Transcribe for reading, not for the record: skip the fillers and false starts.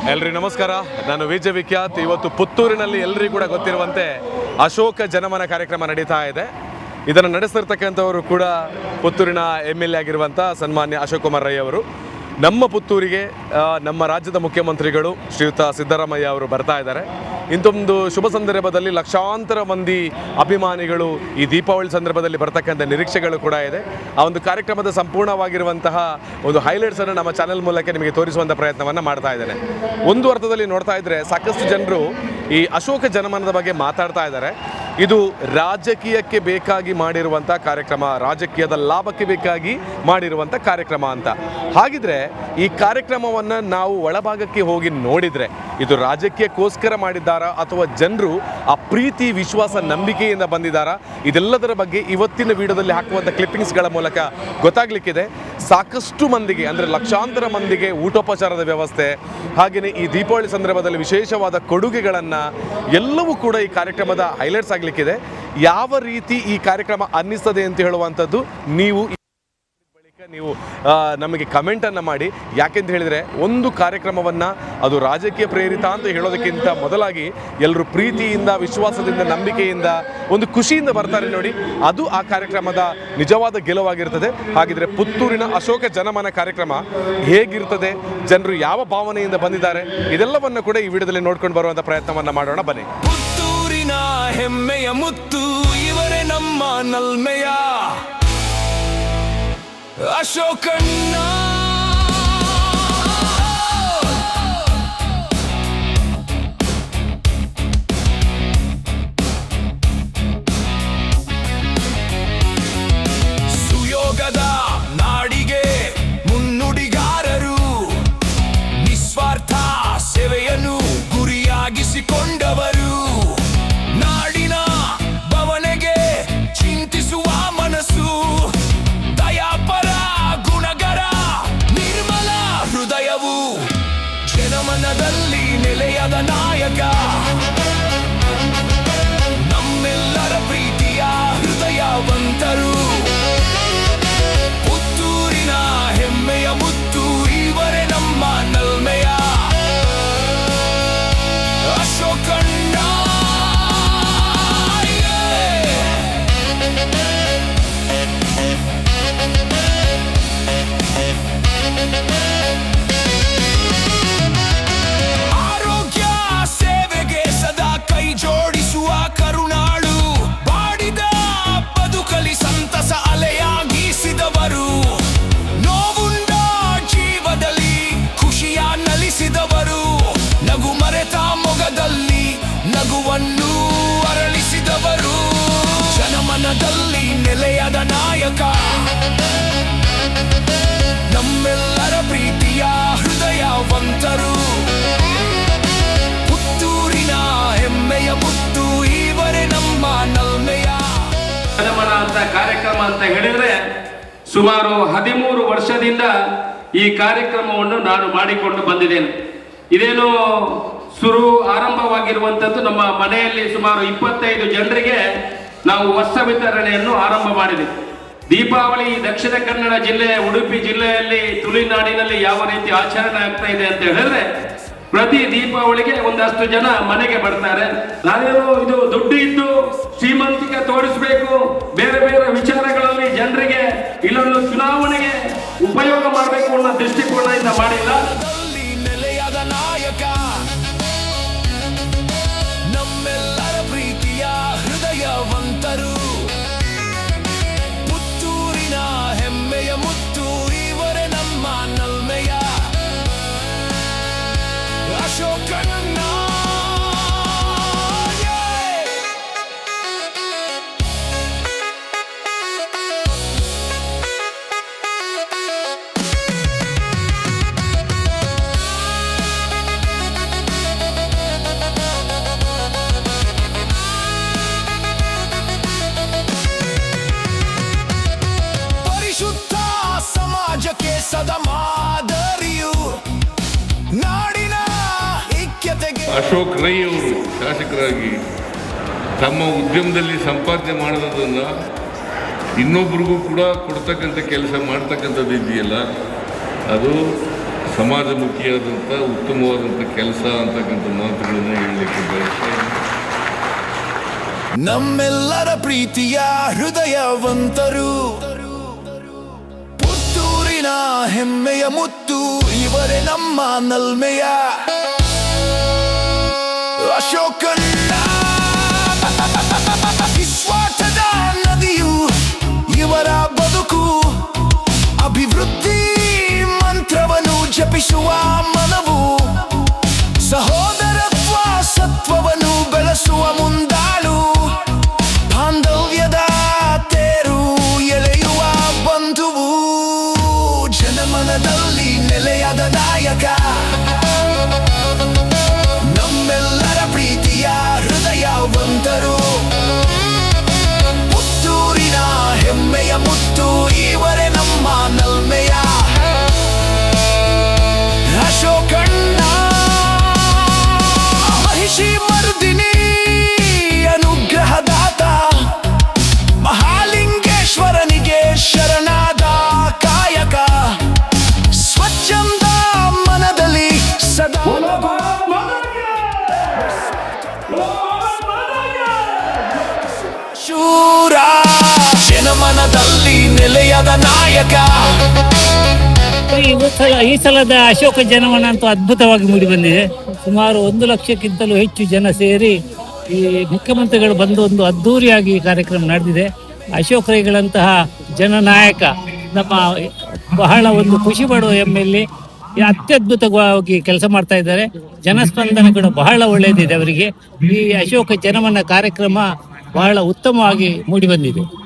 ಎಲ್ರಿಗೂ ನಮಸ್ಕಾರ. ನಾನು ವಿಜಯ ವಿಖ್ಯಾತ್. ಇವತ್ತು ಪುತ್ತೂರಿನಲ್ಲಿ ಎಲ್ಲರಿಗೂ ಕೂಡ ಗೊತ್ತಿರುವಂತೆ ಅಶೋಕ ಜನಮನ ಕಾರ್ಯಕ್ರಮ ನಡೀತಾ ಇದೆ. ಇದನ್ನು ನಡೆಸ್ತಿರ್ತಕ್ಕಂಥವರು ಕೂಡ ಪುತ್ತೂರಿನ MLA ಆಗಿರುವಂಥ ಸನ್ಮಾನ್ಯ ಅಶೋಕ್ ಕುಮಾರ್ ರೈ ಅವರು. ನಮ್ಮ ಪುತ್ತೂರಿಗೆ ನಮ್ಮ ರಾಜ್ಯದ ಮುಖ್ಯಮಂತ್ರಿಗಳು ಶ್ರೀಯುತ ಸಿದ್ದರಾಮಯ್ಯ ಅವರು ಬರ್ತಾ ಇದ್ದಾರೆ. ಇಂಥೊಂದು ಶುಭ ಸಂದರ್ಭದಲ್ಲಿ ಲಕ್ಷಾಂತರ ಮಂದಿ ಅಭಿಮಾನಿಗಳು ಈ ದೀಪಾವಳಿ ಸಂದರ್ಭದಲ್ಲಿ ಬರ್ತಕ್ಕಂಥ ನಿರೀಕ್ಷೆಗಳು ಕೂಡ ಇದೆ. ಆ ಒಂದು ಕಾರ್ಯಕ್ರಮದ ಸಂಪೂರ್ಣವಾಗಿರುವಂತಹ ಒಂದು ಹೈಲೈಟ್ಸನ್ನು ನಮ್ಮ ಚಾನೆಲ್ ಮೂಲಕ ನಿಮಗೆ ತೋರಿಸುವಂಥ ಪ್ರಯತ್ನವನ್ನು ಮಾಡ್ತಾ ಇದ್ದೇನೆ. ಒಂದು ಅರ್ಥದಲ್ಲಿ ನೋಡ್ತಾ ಇದ್ದರೆ ಸಾಕಷ್ಟು ಜನರು ಈ ಅಶೋಕ ಜನಮನದ ಬಗ್ಗೆ ಮಾತಾಡ್ತಾ ಇದ್ದಾರೆ. ಇದು ರಾಜಕೀಯಕ್ಕೆ ಬೇಕಾಗಿ ಮಾಡಿರುವಂಥ ಕಾರ್ಯಕ್ರಮ, ರಾಜಕೀಯದ ಲಾಭಕ್ಕೆ ಬೇಕಾಗಿ ಮಾಡಿರುವಂಥ ಕಾರ್ಯಕ್ರಮ ಅಂತ. ಹಾಗಿದ್ರೆ ಈ ಕಾರ್ಯಕ್ರಮವನ್ನು ನಾವು ಒಳಭಾಗಕ್ಕೆ ಹೋಗಿ ನೋಡಿದರೆ ಇದು ರಾಜಕೀಯಕ್ಕೋಸ್ಕರ ಮಾಡಿದ್ದಾರಾ ಅಥವಾ ಜನರು ಆ ಪ್ರೀತಿ, ವಿಶ್ವಾಸ, ನಂಬಿಕೆಯಿಂದ ಬಂದಿದ್ದಾರಾ? ಇದೆಲ್ಲದರ ಬಗ್ಗೆ ಇವತ್ತಿನ ವಿಡಿಯೋದಲ್ಲಿ ಹಾಕುವಂಥ ಕ್ಲಿಪ್ಪಿಂಗ್ಸ್ಗಳ ಮೂಲಕ ಗೊತ್ತಾಗಲಿಕ್ಕಿದೆ. ಸಾಕಷ್ಟು ಮಂದಿಗೆ ಅಂದರೆ ಲಕ್ಷಾಂತರ ಮಂದಿಗೆ ಊಟೋಪಚಾರದ ವ್ಯವಸ್ಥೆ, ಹಾಗೆಯೇ ಈ ದೀಪಾವಳಿ ಸಂದರ್ಭದಲ್ಲಿ ವಿಶೇಷವಾದ ಕೊಡುಗೆಗಳನ್ನು ಎಲ್ಲವೂ ಕೂಡ ಈ ಕಾರ್ಯಕ್ರಮದ ಹೈಲೈಟ್ಸ್ ಆಗಲಿಕ್ಕಿದೆ. ಯಾವ ರೀತಿ ಈ ಕಾರ್ಯಕ್ರಮ ಅನ್ನಿಸ್ತದೆ ಅಂತ ಹೇಳುವಂಥದ್ದು ನೀವು ನಮಗೆ ಕಮೆಂಟನ್ನು ಮಾಡಿ. ಯಾಕೆಂತ ಹೇಳಿದರೆ ಒಂದು ಕಾರ್ಯಕ್ರಮವನ್ನು ಅದು ರಾಜಕೀಯ ಪ್ರೇರಿತ ಅಂತ ಹೇಳೋದಕ್ಕಿಂತ ಮೊದಲಾಗಿ ಎಲ್ಲರೂ ಪ್ರೀತಿಯಿಂದ, ವಿಶ್ವಾಸದಿಂದ, ನಂಬಿಕೆಯಿಂದ, ಒಂದು ಖುಷಿಯಿಂದ ಬರ್ತಾರೆ ನೋಡಿ, ಅದು ಆ ಕಾರ್ಯಕ್ರಮದ ನಿಜವಾದ ಗೆಲುವಾಗಿರ್ತದೆ. ಹಾಗಿದ್ರೆ ಪುತ್ತೂರಿನ ಅಶೋಕ ಜನಮನ ಕಾರ್ಯಕ್ರಮ ಹೇಗಿರ್ತದೆ, ಜನರು ಯಾವ ಭಾವನೆಯಿಂದ ಬಂದಿದ್ದಾರೆ, ಇದೆಲ್ಲವನ್ನು ಕೂಡ ಈ ವಿಡಿಯೋದಲ್ಲಿ ನೋಡ್ಕೊಂಡು ಬರುವಂಥ ಪ್ರಯತ್ನವನ್ನು ಮಾಡೋಣ. ಬನ್ನಿ. ಪುತ್ತೂರಿನ ಹೆಮ್ಮೆಯ ಮುತ್ತು ಇವರೇ ನಮ್ಮ ನಲ್ಮೆಯ ಅಶೋಕಣ್ಣ. ಸುಯೋಗದ ನಾಡಿಗೆ ಮುನ್ನುಡಿಗಾರರು, ನಿಸ್ವಾರ್ಥ ಸೇವೆಯನ್ನು ಗುರಿಯಾಗಿಸಿಕೊಂಡವರು, ನಾಡಿನ ಭವನೆಗೆ ಚಿಂತಿಸುವ ಮನಸ್ಸು, ದಯಾಪರ ಗುಣಗರ ನಿರ್ಮಲ ಹೃದಯವು, ಜನಮನದಲ್ಲಿ ನೆಲೆಯದ ನಾಯಕ, ನಮ್ಮೆಲ್ಲರ ಪ್ರೀತಿಯ ಹೃದಯವಂತರು, ಪುತ್ತೂರಿನ ಹೆಮ್ಮೆಯ ಮುತ್ತು ಇವರೇ ನಮ್ಮ ನಲ್ಮೆಯ ಅಶೋಕಣ್ಣ. ಆರೋಗ್ಯ ಸೇವೆಗೆ ಸದಾ ಕೈ ಜೋಡಿಸುವ ಕರುಣಾಳು, ಬಾಡಿದ ಬದುಕಲಿ ಸಂತಸ ಅಲೆಯಾಗಿಸಿದವರು, ನೋವುಂಡ ಜೀವದಲ್ಲಿ ಖುಷಿಯ ನಲಿಸಿದವರು, ನಗು ಮರೆತ ಮೊಗದಲ್ಲಿ ನಗುವನ್ನು ಅರಳಿಸಿದವರು, ಜನಮನದಲ್ಲಿ ನೆಲೆಯದ ನಾಯಕ, ನಮ್ಮೆಲ್ಲರ ಪ್ರೀತಿಯ ಹೃದಯವಂತರು, ಪುತ್ತೂರಿನ ಹೆಮ್ಮೆಯ ಮುತ್ತು ಇವರೇ ನಮ್ಮ ನಲ್ಮೆಯ ಜನಮನ ಅಂತ ಕಾರ್ಯಕ್ರಮ ಅಂತ ಹೇಳಿದ್ರೆ ಸುಮಾರು 13 ವರ್ಷದಿಂದ ಈ ಕಾರ್ಯಕ್ರಮವನ್ನು ನಾನು ಮಾಡಿಕೊಂಡು ಬಂದಿದ್ದೇನೆ. ಇದೇನು ಆರಂಭವಾಗಿರುವಂಥದ್ದು ನಮ್ಮ ಮನೆಯಲ್ಲಿ ಸುಮಾರು 25 ಜನರಿಗೆ ನಾವು ವಸ್ತ್ರ ವಿತರಣೆಯನ್ನು ಆರಂಭ ಮಾಡಿದ್ದೇವೆ. ದೀಪಾವಳಿ ದಕ್ಷಿಣ ಕನ್ನಡ ಜಿಲ್ಲೆ, ಉಡುಪಿ ಜಿಲ್ಲೆಯಲ್ಲಿ, ತುಳುನಾಡಿನಲ್ಲಿ ಯಾವ ರೀತಿ ಆಚರಣೆ ಆಗ್ತಾ ಇದೆ ಅಂತ ಹೇಳಿದ್ರೆ ಪ್ರತಿ ದೀಪಾವಳಿಗೆ ಒಂದಷ್ಟು ಜನ ಮನೆಗೆ ಬರ್ತಾರೆ. ನಾನೇನು ಇದು ದುಡ್ಡು ಇದ್ದು ಶ್ರೀಮಂತಿಕೆ ತೋರಿಸಬೇಕು, ಬೇರೆ ಬೇರೆ ವಿಚಾರಗಳಲ್ಲಿ ಜನರಿಗೆ ಇಲ್ಲೊಂದು ಚುನಾವಣೆಗೆ ಉಪಯೋಗ ಮಾಡಬೇಕು ಅನ್ನೋ ದೃಷ್ಟಿಕೋನದಿಂದ ಮಾಡಿಲ್ಲ. ನೆಲೆಯದ ನಾಯಕ, ನಮ್ಮೆಲ್ಲರ ಪ್ರೀತಿಯ ಹೃದಯವಂತರು, ಪುತ್ತೂರಿನ ಹೆಮ್ಮೆಯ ಮುತ್ತು ಇವರೇ ನಮ್ಮ ನಲ್ಮೆಯ ಅಶೋಕಣ್ಣ. ಪರಿಶುದ್ಧ ಸಮಾಜಕ್ಕೆ ಸದಾ ಮಾದರಿಯು, ನಾಡಿನ ಐಕ್ಯತೆಗೆ. ಅಶೋಕ್ ರೈ ಅವರು ಶಾಸಕರಾಗಿ ತಮ್ಮ ಉದ್ಯಮದಲ್ಲಿ ಸಂಪಾದನೆ ಮಾಡೋದನ್ನು ಇನ್ನೊಬ್ರಿಗೂ ಕೂಡ ಕೊಡ್ತಕ್ಕಂಥ ಕೆಲಸ ಮಾಡ್ತಕ್ಕಂಥದ್ದು ಇದೆಯಲ್ಲ, ಅದು ಸಮಾಜಮುಖಿಯಾದಂಥ ಉತ್ತಮವಾದಂಥ ಕೆಲಸ ಅಂತಕ್ಕಂಥ ಮಾತುಗಳನ್ನು ಹೇಳಲಿಕ್ಕೆ ಬಯಸ್ತೇನೆ. ನಮ್ಮೆಲ್ಲರ ಪ್ರೀತಿಯ ಹೃದಯವಂತರು, ಪುತ್ತೂರಿನ ಹೆಮ್ಮೆಯ ಮುತ್ತು, ಇವರೇ ನಮ್ಮ ನಲ್ಮೆಯ ಅಶೋಕಣ್ಣ. ವಿಶ್ವಾಸದ ನದಿಯು ಇವರ ಬದುಕು, ಅಭಿವೃದ್ಧಿ ಮಂತ್ರವನ್ನು ಜಪಿಸುವ ಮನವು, ಸಹೋದರತ್ವ ಸತ್ವವನ್ನು ಬೆಳೆಸುವ ಮುಂದಾಳು, ಬಾಂಧವ್ಯದ ತೇರು ಎಳೆಯುವ ಬಂಧುವು, ಜನಮನದಲ್ಲಿ ನೆಲೆಯಾದ ನಾಯಕ, ನಮ್ಮೆಲ್ಲರ ಪ್ರೀತಿಯ ಹೃದಯವಂತರು, ಪುತ್ತೂರಿನ ಹೆಮ್ಮೆಯ ಮುತ್ತು, ಇವರೇ ನಮ್ಮ ನಲ್ಮೆಯ ಅಶೋಕಣ್ಣ. ಮಹಿಷಿ ಮರ್ದಿನಿ ಅನುಗ್ರಹದಾತ, ಮಹಾಲಿಂಗೇಶ್ವರನಿಗೆ ಶರಣಾದ ಕಾಯಕ, ಸ್ವಚ್ಛಂದ ಮನದಲ್ಲಿ ಸದಾ ಶೂರ, ಜನಮನದಲ್ಲಿ ನೆಲೆಯಾದ ನಾಯಕ. ಈ ಸಲದ ಅಶೋಕ ಜನಮನ ಅಂತೂ ಅದ್ಭುತವಾಗಿ ಮೂಡಿ ಬಂದಿದೆ. ಸುಮಾರು 1 ಲಕ್ಷಕ್ಕಿಂತಲೂ ಹೆಚ್ಚು ಜನ ಸೇರಿ ಈ ಮುಖ್ಯಮಂತ್ರಿಗಳು ಬಂದು ಒಂದು ಅದ್ಧೂರಿಯಾಗಿ ಕಾರ್ಯಕ್ರಮ ನಡೆದಿದೆ. ಅಶೋಕ್ ರೈಗಳಂತಹ ಜನನಾಯಕ ನಮ್ಮ ಬಹಳ ಒಂದು ಖುಷಿ ಪಡುವ MLA ಅತ್ಯದ್ಭುತವಾಗಿ ಕೆಲಸ ಮಾಡ್ತಾ ಇದ್ದಾರೆ. ಜನಸ್ಪಂದನ ಕೂಡ ಬಹಳ ಒಳ್ಳೆಯದಿದೆ ಅವರಿಗೆ. ಈ ಅಶೋಕ ಜನಮನ ಕಾರ್ಯಕ್ರಮ ಬಹಳ ಉತ್ತಮವಾಗಿ ಮೂಡಿ ಬಂದಿದೆ.